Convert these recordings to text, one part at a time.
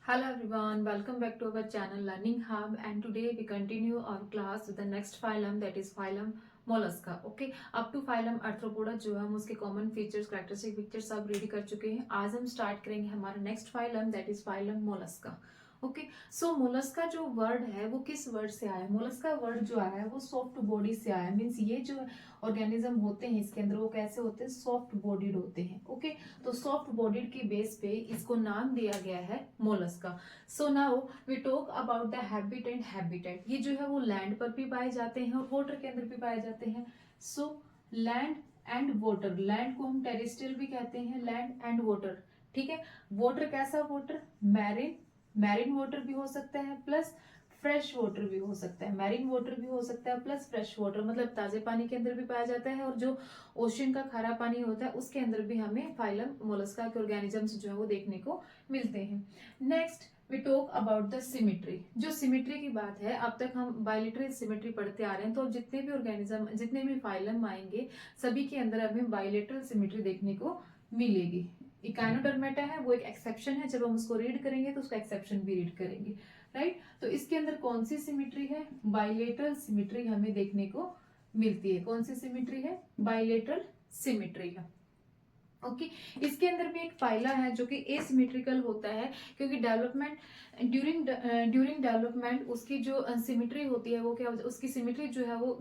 Hello everyone, welcome back to our channel Learning Hub, and today we continue our class with the next phylum, that is phylum Mollusca. Okay, up to phylum Arthropoda जो है हम उसके common features, characteristic features सब ready कर चुके हैं। आज हम start करेंगे हमारा next phylum, that is phylum Mollusca. Okay so Mollusca जो वर्ड है वो किस वर्ड से आया है? मोलस्का वर्ड जो आया है वो सॉफ्ट बॉडी से आया है। मीन्स ये जो ऑर्गेनिज्म होते हैं इसके अंदर वो कैसे होते हैं? सॉफ्ट बॉडीड होते हैं। ओके तो सॉफ्ट बॉडीड की बेस पे इसको नाम दिया गया है Mollusca. So now we talk about the habit and habitat. ये जो है वो लैंड पर भी पाए जाते हैं और वाटर के अंदर भी पाए जाते हैं। So land and water, land को हम टेरेस्ट्रियल भी कहते हैं, लैंड एंड वाटर। ठीक है, वाटर कैसा वाटर? मैरिन, मैरिन वाटर भी हो सकता है प्लस फ्रेश वाटर भी हो सकता है। मैरिन वाटर भी हो सकता है प्लस फ्रेश वाटर, मतलब ताजे पानी के अंदर भी पाया जाता है और जो ओशियन का खारा पानी होता है उसके अंदर भी हमें फाइलम मोलस्का के ऑर्गेनिजम्स जो है वो देखने को मिलते हैं। Next we talk about the symmetry. जो सिमेट्री की बात है, अब तक हम बायलेटरल सिमेट्री पढ़ते आ रहे हैं, तो जितने भी ऑर्गेनिज्म, जितने भी फाइलम आएंगे सभी के अंदर हमें बायलेटरल सिमेट्री देखने को मिलेगी। इकाइनोडर्मेटा है वो एक एक्सेप्शन है, जब हम उसको रीड करेंगे तो उसका एक्सेप्शन भी रीड करेंगे, राइट। तो इसके अंदर कौन सी सिमेट्री है? बाइलेटरल सिमेट्री हमें देखने को मिलती है। कौन सी सिमेट्री है? बाइलेटरल सिमेट्री है। ओके इसके अंदर भी एक फाइला है जो कि एसिमेट्रिकल होता है, क्योंकि डेवलपमेंट ड्यूरिंग डेवलपमेंट उसकी जो सिमेट्री होती है वो क्या, उसकी सिमेट्री जो है वो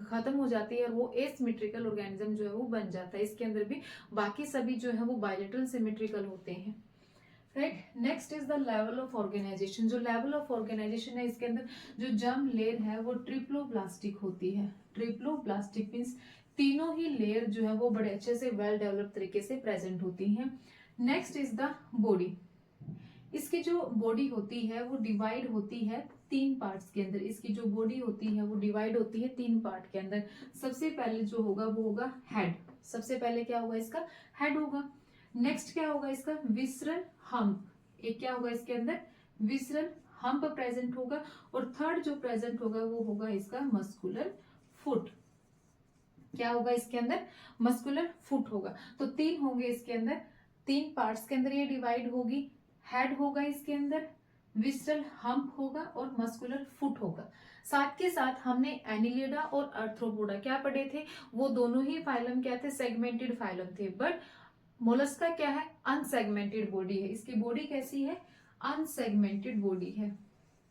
खत्म हो जाती है और वो एसिमेट्रिकल ऑर्गेनिज्म जो है वो बन जाता है। इसके अंदर भी बाकी सभी जो है वो बायलेटरल सिमेट्रिकल होते हैं, right. Next is the level of organisation. जो लेवल ऑफ ऑर्गेनाइजेशन है इसके अंदर जो जर्म लेयर है वो ट्रिप्लोब्लास्टिक होती है। ट्रिप्लोब्लास्टिक मीन्स तीनों ही लेयर जो है वो बड़े अच्छे से वेल डेवलप तरीके से प्रेजेंट होती हैं। Next is the body. इसकी जो बॉडी होती है वो डिवाइड होती है तीन पार्ट्स के अंदर। इसकी जो बॉडी होती है वो डिवाइड होती है तीन पार्ट के अंदर। सबसे पहले जो होगा वो होगा हेड। सबसे पहले क्या होगा? इसका हेड होगा। नेक्स्ट क्या होगा? इसका विसरल हम्प। एक क्या होगा इसके अंदर? विसरल हम्प प्रेजेंट होगा। और थर्ड जो प्रेजेंट होगा वो होगा इसका मस्कुलर फुट। क्या होगा इसके अंदर? मस्कुलर फुट होगा। तो तीन होंगे इसके अंदर, तीन पार्ट्स के अंदर ये डिवाइड होगी। हेड होगा इसके अंदर, विसरल हम्प होगा और मस्कुलर फुट होगा। साथ के साथ हमने एनिलिडा और अर्थ्रोपोडा क्या पढ़े थे? वो दोनों ही फाइलम क्या थे? सेगमेंटेड फाइलम थे। बट मोलस्का क्या है? अनसेगमेंटेड बॉडी है। इसकी बॉडी कैसी है? अनसेगमेंटेड बॉडी है।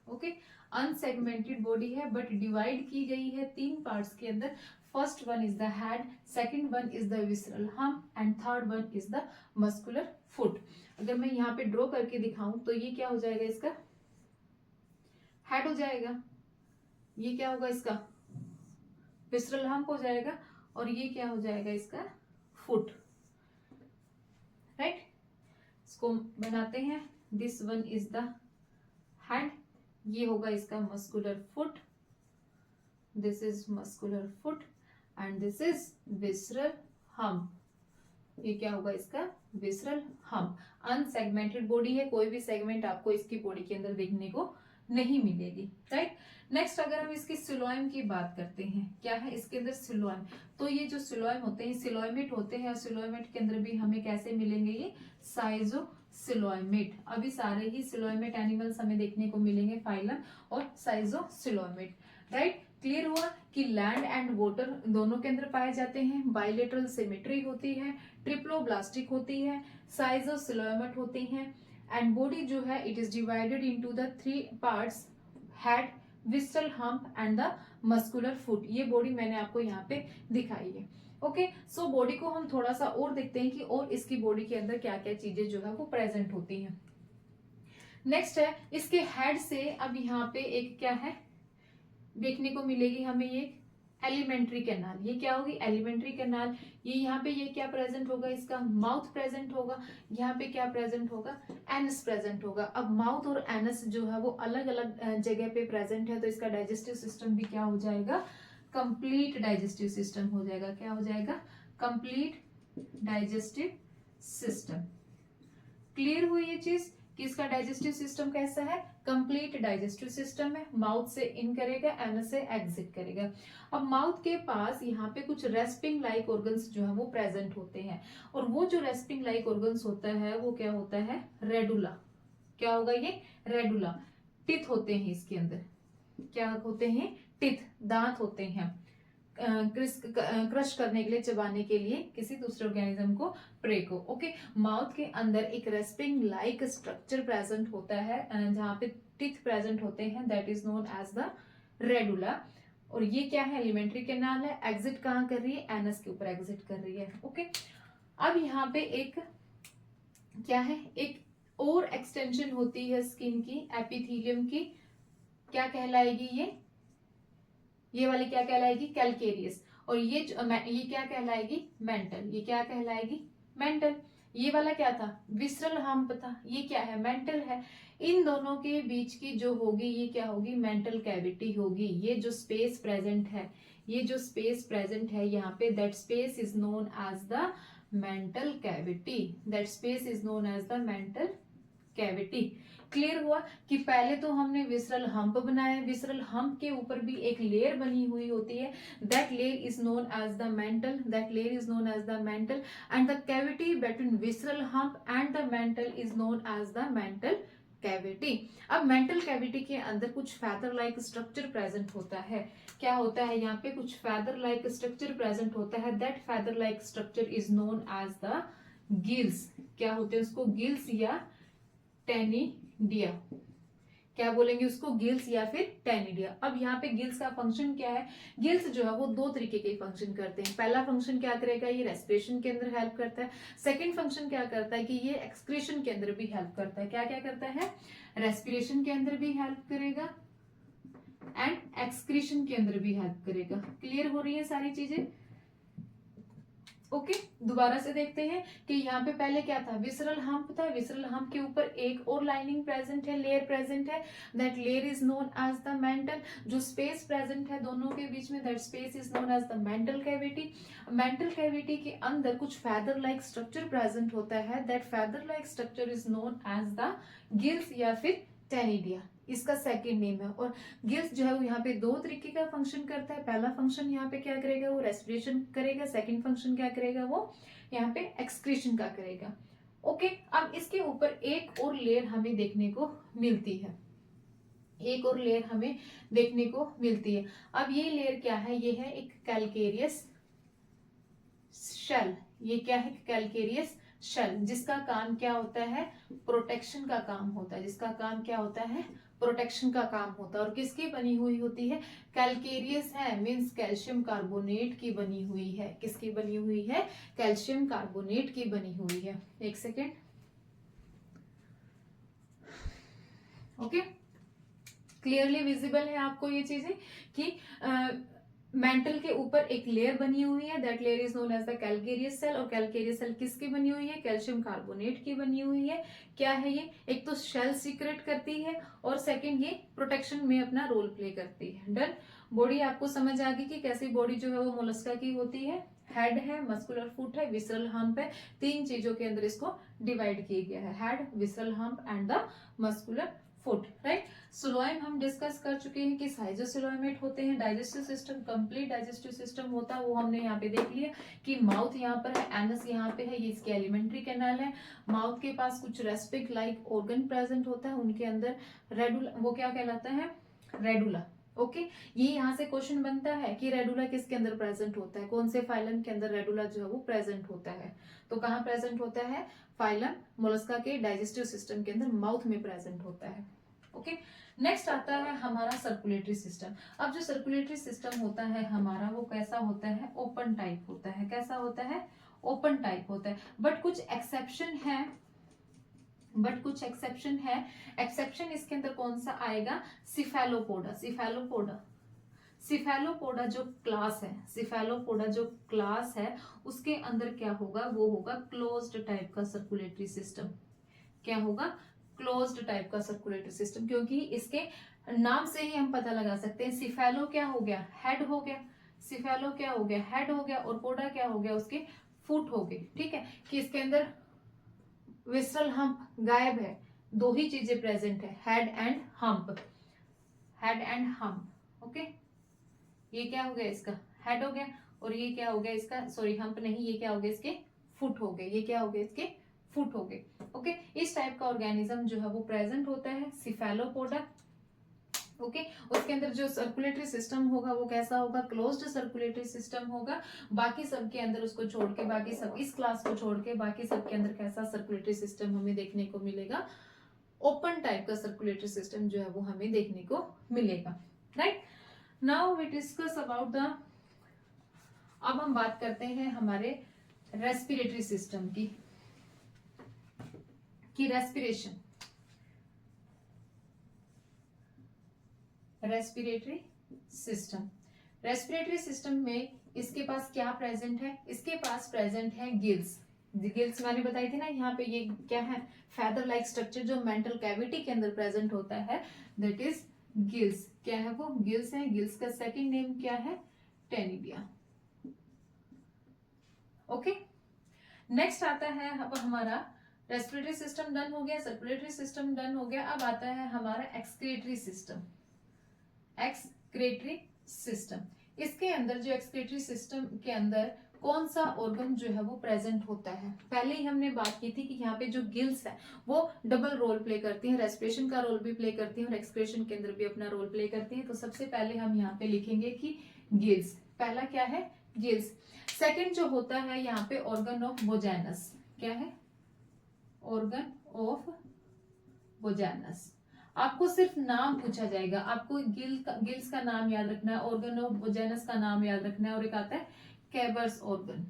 ओके अनसेगमेंटेड बॉडी है बट डिवाइड की गई है तीन पार्ट्स के अंदर। First one is the head, second one is the visceral hump and third one is the muscular foot. अगर मैं यहाँ पे ड्रॉ करके दिखाऊं तो ये क्या हो जाएगा? इसका हेड हो जाएगा। ये क्या होगा? इसका विसरल हम्प हो जाएगा। और ये क्या हो जाएगा? इसका फुट, राइट। इसको बनाते हैं। This one is the head, ये होगा इसका muscular foot, this is muscular foot and this is visceral hump. ये क्या होगा? इसका विसरल हम्प। अनसेगमेंटेड बॉडी है, कोई भी सेगमेंट आपको इसकी बॉडी के अंदर देखने को नहीं मिलेगी, राइट। नेक्स्ट अगर हम इसकी सिलोइम की बात करते हैं, क्या है इसके अंदर? सिलोइम। तो ये जो सिलोइम होते हैं सिलोइमेट होते हैं और सिलोइमेट के अंदर भी हमें कैसे मिलेंगे? ये साइजो सिलोइमेट। अभी सारे ही सिलोइमेट एनिमल्स हमें देखने को मिलेंगे, फाइलम और साइजो सिलोइमेट, राइट। क्लियर हुआ कि लैंड एंड वाटर दोनों के अंदर पाए जाते हैं। बाइलेटरल सिमेट्री होती है, ट्रिप्लोब्लास्टिक होती है, साइजो सिलोइमेट होती हैं एंड बॉडी जो है it is divided into the three parts, head, visceral hump and the muscular foot. ये बॉडी मैंने आपको यहाँ पे दिखाई है। ओके सो बॉडी को हम थोड़ा सा और देखते हैं कि और इसकी बॉडी के अंदर क्या क्या चीजें जो है वो प्रेजेंट होती हैं। नेक्स्ट है इसके हेड से, अब यहाँ पे एक क्या है देखने को मिलेगी हमें? ये एलिमेंट्री कैनाल। ये क्या होगी? Alimentary canal. ये यहाँ पे ये क्या प्रेजेंट होगा? इसका माउथ प्रेजेंट होगा। यहाँ पे क्या प्रेजेंट होगा? एनस प्रेजेंट होगा। अब माउथ और एनस जो है वो अलग अलग जगह पे प्रेजेंट है, तो इसका डाइजेस्टिव सिस्टम भी क्या हो जाएगा? कंप्लीट डाइजेस्टिव सिस्टम हो जाएगा। क्या हो जाएगा? Complete digestive system. क्लियर हुई ये चीज कि इसका डाइजेस्टिव सिस्टम कैसा है? कंप्लीट डाइजेस्टिव सिस्टम है। माउथ से इन करेगा, एनस से एग्जिट करेगा। अब माउथ के पास यहाँ पे कुछ रेस्पिंग लाइक ऑर्गन्स जो है वो प्रेजेंट होते हैं और वो जो रेस्पिंग लाइक ऑर्गन्स होता है वो क्या होता है? रेडुला। क्या होगा ये? रेडुला। टिथ होते हैं इसके अंदर, क्या होते हैं? टिथ, दांत होते हैं क्रश करने के लिए, चबाने के लिए किसी दूसरे ऑर्गेनिज्म को, प्रे को। ओके, माउथ के अंदर एक रेस्पिंग लाइक स्ट्रक्चर प्रेजेंट होता है जहाँ पे टिथ प्रेजेंट होते हैं, that is known as the radula. और ये क्या है? एलिमेंट्री कैनाल है। एग्जिट कहाँ कर रही है? एनस के ऊपर एग्जिट कर रही है। ओके, अब यहाँ पे एक क्या है? एक और एक्सटेंशन होती है स्किन की, एपिथेलियम की, क्या कहलाएगी ये वाली क्या कहलाएगी? कैलकेरियस। और ये क्या कहलाएगी? मेंटल। ये क्या कहलाएगी? मेंटल। ये वाला क्या था? विसरल हम्प था। ये क्या है? मेंटल है। इन दोनों के बीच की जो होगी ये क्या होगी? मेंटल कैविटी होगी। ये जो स्पेस प्रेजेंट है, ये जो स्पेस प्रेजेंट है यहाँ पे, that space is known as the mantle cavity. That space is known as the mantle cavity. Clear हुआ कि पहले तो हमने विसरल हम्प बनाया, विसरल हम्प के ऊपर भी एक लेयर बनी हुई होती है, that layer is known as the mantle, that layer is known as the mantle, and the cavity between visceral hump and the mantle is known as the mantle cavity. अब mental cavity के अंदर कुछ feather like structure present होता है। क्या होता है यहाँ पे? कुछ फैदर लाइक स्ट्रक्चर प्रेजेंट होता है, that feather like structure is known as the gills. क्या होते हैं उसको? गिल्स या टेनिडिया। क्या बोलेंगे उसको? गिल्स या फिर टेनिडिया। अब यहाँ पे गिल्स का फंक्शन क्या है? गिल्स जो है वो दो तरीके के फंक्शन करते हैं। पहला फंक्शन क्या करेगा? ये रेस्पिरेशन के अंदर हेल्प करता है। सेकंड फंक्शन क्या करता है कि ये एक्सक्रीशन के अंदर भी हेल्प करता है। क्या क्या करता है? रेस्पिरेशन के अंदर भी हेल्प करेगा एंड एक्सक्रीशन के अंदर भी हेल्प करेगा। क्लियर हो रही है सारी चीजें? ओके, दोबारा से देखते हैं कि यहाँ पे पहले क्या था? विसरल हम्प था। विसरल हम्प के ऊपर एक और लाइनिंग प्रेजेंट है, लेयर प्रेजेंट है, that layer is known as the mantle. जो स्पेस प्रेजेंट है दोनों के बीच में, that space is known as the mantle cavity. Mantle cavity के अंदर कुछ फैदर लाइक स्ट्रक्चर प्रेजेंट होता है, that feather like structure is known as the gills या फिर टेनिडिया, इसका सेकंड नेम है। और गिल्स जो है वो यहाँ पे दो तरीके का फंक्शन करता है। पहला फंक्शन यहाँ पे क्या करेगा? वो रेस्पिरेशन करेगा। सेकंड फंक्शन क्या करेगा? वो यहाँ पे एक्सक्रीशन का करेगा। ओके, अब इसके ऊपर एक और लेयर हमें देखने को मिलती है, एक और लेयर हमें देखने को मिलती है। अब ये लेयर क्या है? ये है एक कैलकेरियस शेल। ये क्या है? कैलकेरियस शेल, जिसका काम क्या होता है? प्रोटेक्शन का काम होता है। जिसका काम क्या होता है? प्रोटेक्शन का काम होता है। और किसकी बनी हुई होती है? कैलकेरियस है मींस कैल्शियम कार्बोनेट की बनी हुई है। किसकी बनी हुई है? कैल्शियम कार्बोनेट की बनी हुई है। एक सेकेंड। ओके, क्लियरली विजिबल है आपको ये चीजें कि मेंटल के ऊपर एक लेयर बनी हुई है, that layer is known as the calcareous shell. और कैलकेरियस सेल किसकी बनी हुई है? कैल्शियम कार्बोनेट की बनी हुई है। क्या है ये? एक तो शेल सीक्रेट करती है और सेकंड ये प्रोटेक्शन में अपना रोल प्ले करती है। डन। बॉडी आपको समझ आ गई कि कैसी बॉडी जो है वो मोलस्का की होती है। हेड है, मस्कुलर फुट है, विसरल हम्प है। तीन चीजों के अंदर इसको डिवाइड किया गया है, head, visceral hump and the muscular foot. Right. Coelom हम डिस्कस कर चुके हैं कि साइजोस्लोएमेट होते हैं। Digestive system, complete digestive system होता है, वो हमने यहाँ पे देख लिया कि माउथ यहाँ पर है, एनस यहाँ पे है, ये इसके एलिमेंट्री कैनाल है। माउथ के पास कुछ रेस्पिक लाइक ऑर्गन प्रेजेंट होता है, उनके अंदर रेडुला, वो क्या कहलाता है? रेडुला। ओके, ये यहाँ से क्वेश्चन बनता है कि रेडुला किसके अंदर प्रेजेंट होता है? कौन से फाइलम के अंदर रेडुला जो है वो प्रेजेंट होता है? तो कहाँ प्रेजेंट होता है? फाइलम मोलस्का के डाइजेस्टिव सिस्टम के अंदर, माउथ में प्रेजेंट होता है। ओके, नेक्स्ट आता है हमारा सर्कुलेटरी सिस्टम। अब जो सर्कुलेटरी सिस्टम होता है हमारा, वो कैसा होता है? ओपन टाइप होता है। कैसा होता है? ओपन टाइप होता है। बट कुछ एक्सेप्शन है, एक्सेप्शन इसके अंदर कौन सा आएगा? सिफेलोपोडा। सिफेलोपोडा जो क्लास है, सिफेलोपोडा जो क्लास है, उसके अंदर क्या होगा? वो होगा क्लोज्ड टाइप का सर्कुलेटरी सिस्टम। क्या होगा? क्लोज्ड टाइप का सर्कुलेटरी सिस्टम, क्योंकि इसके नाम से ही हम पता लगा सकते हैं। सिफेलो क्या हो गया? हेड हो गया। सिफेलो क्या हो गया? हेड हो गया। और पोडा क्या हो गया? उसके फुट हो गए। ठीक है, कि इसके अंदर विसरल हम्प गायब है, दो ही चीजें प्रेजेंट है, head and hump. Head and hump. Okay, ये क्या हो गया? इसका हेड हो गया। और ये क्या हो गया? इसका, सॉरी हम्प नहीं, ये क्या हो गया? इसके फुट हो गए। ये क्या हो गया? इसके फुट हो गए। ओके, इस टाइप का ऑर्गेनिज्म जो है वो प्रेजेंट होता है सिफेलोपोडा। ओके, उसके अंदर जो सर्कुलेटरी सिस्टम होगा वो कैसा होगा, क्लोज्ड सर्कुलेटरी सिस्टम होगा। बाकी सब के अंदर उसको छोड़ के, बाकी सब इस क्लास को छोड़ के बाकी सब के अंदर कैसा सर्कुलेटरी सिस्टम हमें देखने को मिलेगा, ओपन टाइप का सर्कुलेटरी सिस्टम जो है वो हमें देखने को मिलेगा। Right, now we discuss about the, अब हम बात करते हैं हमारे रेस्पिरेटरी सिस्टम की respiration, respiratory system. Respiratory system में इसके पास क्या प्रेजेंट है, इसके पास प्रेजेंट है गिल्स। गिल्स मैंने बताई थी ना, यहाँ पे ये क्या है, फेदर लाइक स्ट्रक्चर जो मेंटल कैविटी के अंदर प्रेजेंट होता है, दैट इज गिल्स। क्या है वो, गिल्स है। गिल्स का सेकंड नेम क्या है, टेनिडिया। ओके, नेक्स्ट आता है अब हमारा रेस्पिरेटरी सिस्टम डन हो गया, सर्कुलेटरी सिस्टम डन हो गया। अब आता है हमारा एक्सक्रीटरी सिस्टम। एक्सक्रीटरी सिस्टम, इसके अंदर जो एक्सक्रीटरी सिस्टम के अंदर कौन सा ऑर्गन जो है वो प्रेजेंट होता है। पहले ही हमने बात की थी कि यहाँ पे जो गिल्स है वो डबल रोल प्ले करती हैं, रेस्पिरेशन का रोल भी प्ले करती हैं और एक्सक्रेशन के अंदर भी अपना रोल प्ले करती हैं। तो सबसे पहले हम यहाँ पे लिखेंगे कि गिल्स, पहला क्या है, गिल्स। सेकंड जो होता है यहाँ पे ऑर्गन ऑफ बोजेनस, क्या है, ऑर्गन ऑफ बोजेनस। आपको सिर्फ नाम पूछा जाएगा, आपको गिल्स का नाम याद रखना है, ऑर्गन ऑफ बोजेनस का नाम याद रखना है, और एक आता है कैबर्स ऑर्गन।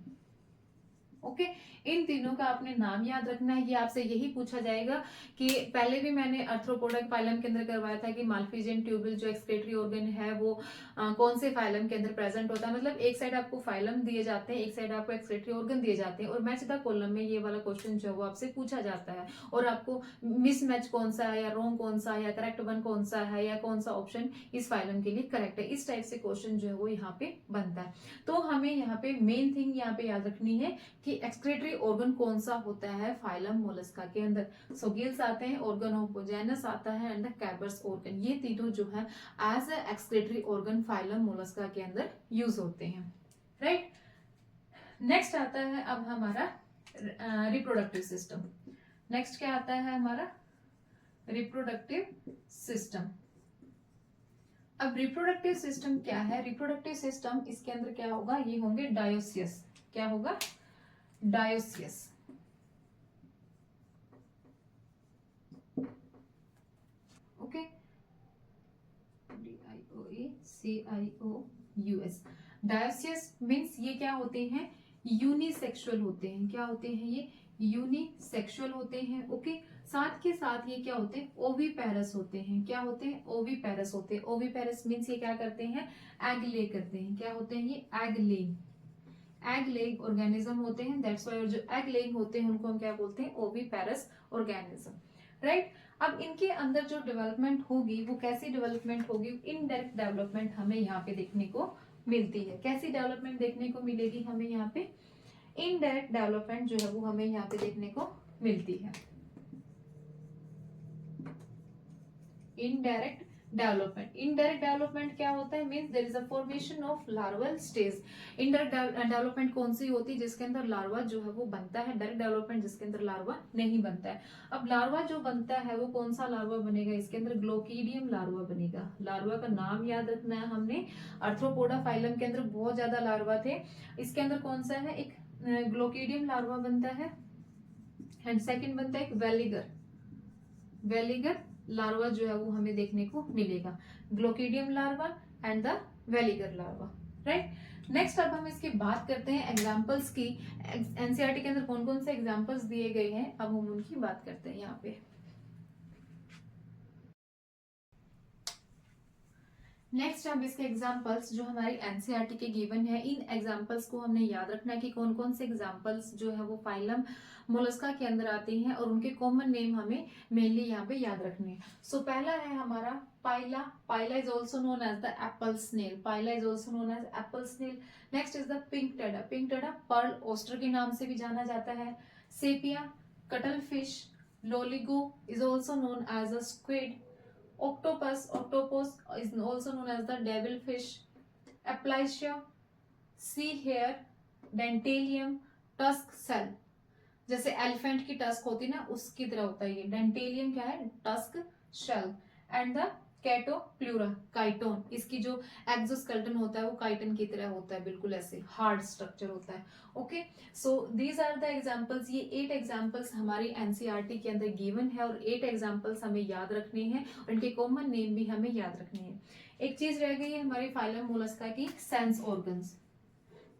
ओके, इन तीनों का आपने नाम याद रखना है। ये आपसे यही पूछा जाएगा कि पहले भी मैंने आर्थ्रोपोडा फाइलम के अंदर करवाया था कि माल्फिजियन ट्यूबल जो एक्सक्रीटरी ऑर्गन है वो कौन से फाइलम के अंदर प्रेजेंट होता है। मतलब एक साइड आपको फाइलम दिए जाते हैं, एक साइड आपको एक्सक्रीटरी ऑर्गन दिए जाते हैं, और मैच द कॉलम में ये वाला क्वेश्चन जो है वो आपसे पूछा जाता है, और आपको मिस मैच कौन सा है या रॉन्ग कौन सा है या करेक्ट वन कौन सा है या कौन सा ऑप्शन इस फाइलम के लिए करेक्ट है, इस टाइप से क्वेश्चन जो है वो यहाँ पे बनता है। तो हमें यहाँ पे मेन थिंग यहाँ पे याद रखनी है कि एक्सक्रीटरी ऑर्गन कौन सा होता है फाइलम मोलस्का के अंदर। सो गिल्स आते हैं, ऑर्गन ऑफ बोजेनस आता है, एंड द कैबर्स ऑर्गन, ये तीनों जो है as a excretory organ phylum Mollusca के अंदर यूज होते हैं। राइट, नेक्स्ट आता है अब हमारा रिप्रोडक्टिव सिस्टम। नेक्स्ट क्या आता है हमारा, रिप्रोडक्टिव सिस्टम। अब रिप्रोडक्टिव सिस्टम क्या है, रिप्रोडक्टिव सिस्टम इसके अंदर क्या होगा, ये होंगे डायोसियस। क्या होगा, dioecious. Okay, DIOACIOUS। Dioecious means ये क्या होते हैं, यूनिसेक्सुअल होते हैं। क्या होते हैं ये, यूनिसेक्सुअल होते हैं। ओके, साथ के साथ ये क्या होते हैं, ओवीपेरस होते हैं। क्या होते हैं, ओवीपेरस होते हैं। ओवीपेरस मीन्स ये क्या करते हैं, एग ले करते हैं। क्या होते हैं ये, egg laying, egg laying organism होते हैं। दैट्स व्हाई जो एग लेइंग होते हैं उनको हम क्या बोलते हैं, ओवीपेरस ऑर्गेनिज्म। राइट, अब इनके अंदर जो डेवलपमेंट होगी वो कैसी डेवलपमेंट होगी, इनडायरेक्ट डेवलपमेंट हमें यहाँ पे देखने को मिलती है। कैसी डेवलपमेंट देखने को मिलेगी हमें यहाँ पे, इनडायरेक्ट डेवलपमेंट जो है वो हमें यहाँ पे देखने को मिलती है। इनडायरेक्ट डेवलपमेंट, इनडायरेक्ट डेवलपमेंट क्या होता है, means there is a formation of larval stage. Indirect development कौन सी होती है, जिसके अंदर लार्वा जो है वो बनता है। डायरेक्ट डेवलपमेंट जिसके अंदर लार्वा नहीं बनता है। अब लार्वा जो बनता है वो कौन सा लार्वा बनेगा, इसके अंदर ग्लोकीडियम लार्वा बनेगा। लार्वा का नाम याद रखना है हमने, आर्थ्रोपोडा फाइलम के अंदर बहुत ज्यादा लार्वा थे, इसके अंदर कौन सा है, एक ग्लोकीडियम लार्वा बनता है, एंड सेकंड बनता है एक वेलिगर, वेलिगर लार्वा जो है वो हमें देखने को मिलेगा। Glochidium larva and the veliger larva. Right, next अब हम इसकी बात करते हैं एग्जांपल्स की। एनसीईआरटी के अंदर कौन कौन से एग्जांपल्स दिए गए हैं, अब हम उनकी बात करते हैं यहाँ पे। नेक्स्ट अब इसके एग्जांपल्स जो हमारी एनसीईआरटी के गिवन है, इन एग्जांपल्स को हमने याद रखना है कि कौन कौन से एग्जांपल्स जो है वो फाइलम मोलस्का के अंदर आते हैं, और उनके कॉमन नेम हमें मेनली यहाँ पे याद रखने हैं। सो पहला है हमारा Pila, Pila is also known as the apple snail, Pila is also known as apple snail. Next is the Pinctada, Pinctada pearl oyster के नाम से भी जाना जाता है। Sepia, cuttlefish, Loligo is also known as a squid. Octopus, octopus is also known as the devilfish. Aplysia, sea hare, dentalium, tusk shell. जैसे elephant की tusk होती है ना, उसकी तरह होता है ये। डेंटेलियम क्या है, टस्क शेल। एंड द कैटोप्लूरा काइटोन, इसकी जो एक्सोस्केलेटन होता है वो काइटन की तरह होता है, बिल्कुल ऐसे हार्ड स्ट्रक्चर होता है। Okay, so these are the examples. ये 8 एग्जांपल्स हमारी एनसीईआरटी के अंदर गिवन है और 8 एग्जांपल्स हमें याद रखने हैं और इनके कॉमन नेम भी हमें याद रखने हैं। एक चीज रह गई है हमारी फाइलम मोलस्का की, सेंस ऑर्गन्स।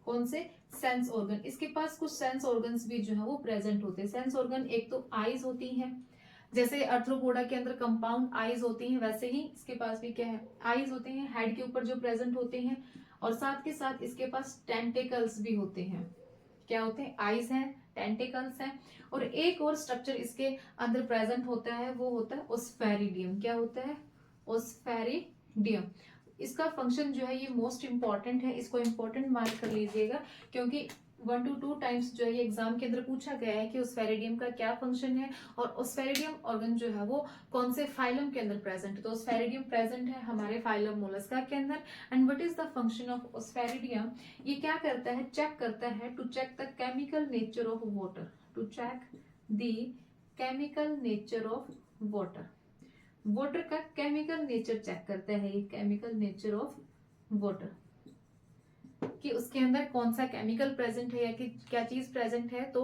कौन से, सेंस ऑर्गन। इसके पास कुछ सेंस ऑर्गन्स भी जो है वो प्रेजेंट होते हैं। सेंस ऑर्गन एक तो आईज होती हैं, जैसे अर्थ्रोपोडा के अंदर कंपाउंड आईज होती हैं, वैसे ही इसके पास भी क्या है, आईज होते हैं, हेड के ऊपर जो प्रेजेंट होते हैं। और साथ के साथ इसके पास टेंटिकल्स भी होते हैं। क्या होते हैं, आईज हैं, टेंटिकल्स हैं। और एक और स्ट्रक्चर इसके अंदर प्रेजेंट होता है, वो होता है ओस्फेरिडियम। क्या होता है, ओस्फेरिडियम। इसका फंक्शन जो है ये मोस्ट इंपॉर्टेंट है, इसको इंपॉर्टेंट मार्क कर लीजिएगा, क्योंकि 1 to 2 टाइम्स जो है ये एग्जाम के अंदर पूछा गया है कि ओस्फेरिडियम का क्या फंक्शन है और ओस्फेरिडियम ऑर्गन जो है वो कौन से फाइलम के अंदर प्रेजेंट है। तो ओस्फेरिडियम प्रेजेंट है हमारे फाइलम मोलस्का के अंदर। And what is the function of osphradium, ये क्या करता है, चेक करता है, to check the chemical nature of water, to check the chemical nature of water. Water का केमिकल नेचर चेक करता है, ये केमिकल नेचर ऑफ वाटर, कि उसके अंदर कौन सा केमिकल प्रेजेंट है या कि क्या चीज प्रेजेंट है। तो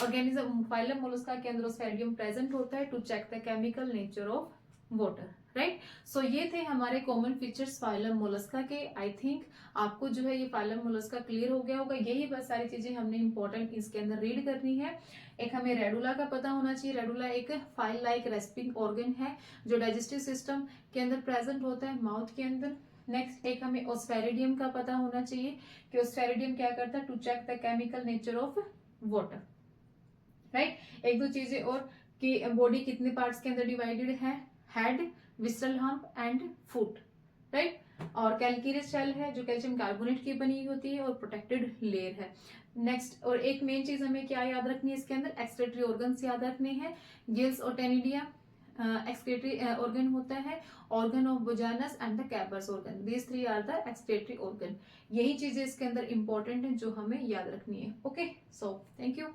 ऑर्गेनिज्म फाइलम मोलस्का के अंदर ओस्फेरिडियम प्रेजेंट होता है to check the chemical nature of water, right. So ये थे हमारे कॉमन फीचर्स फाइलम मोलस्का के। आई थिंक आपको जो है ये फाइलम मोलस्का क्लियर हो गया होगा। यही बस सारी चीजें हमने इंपॉर्टेंट इसके अंदर रीड करनी है। एक हमें रेडुला का पता होना चाहिए। रेडुला एक फाइल लाइक रेस्पिंग ऑर्गन है जो डाइजेस्टिव सिस्टम के अंदर प्रेजेंट होता है, माउथ के अंदर। नेक्स्ट एक हमें ओस्फेरिडियम का पता होना चाहिए कि ओस्फेरिडियम क्या करता है, to check the chemical nature of water, right. एक दो चीजें और कि बॉडी कितने पार्ट्स के अंदर डिवाइडेड है, head, visceral hump and foot, right. और कैल्केरियस शेल है जो कैल्शियम कार्बोनेट की बनी होती है और प्रोटेक्टेड लेयर है। नेक्स्ट और एक मेन चीज हमें क्या याद रखनी है इसके अंदर, एक्सक्रीटरी ऑर्गन्स याद रखने हैं। गिल्स और टेनिडिया एक्सक्रीटरी ऑर्गन होता है, organ of Bojanus and the Keber's organ, these 3 are the excretory organ. यही चीजें इसके अंदर इंपॉर्टेंट है जो हमें याद रखनी है। Okay, so thank you.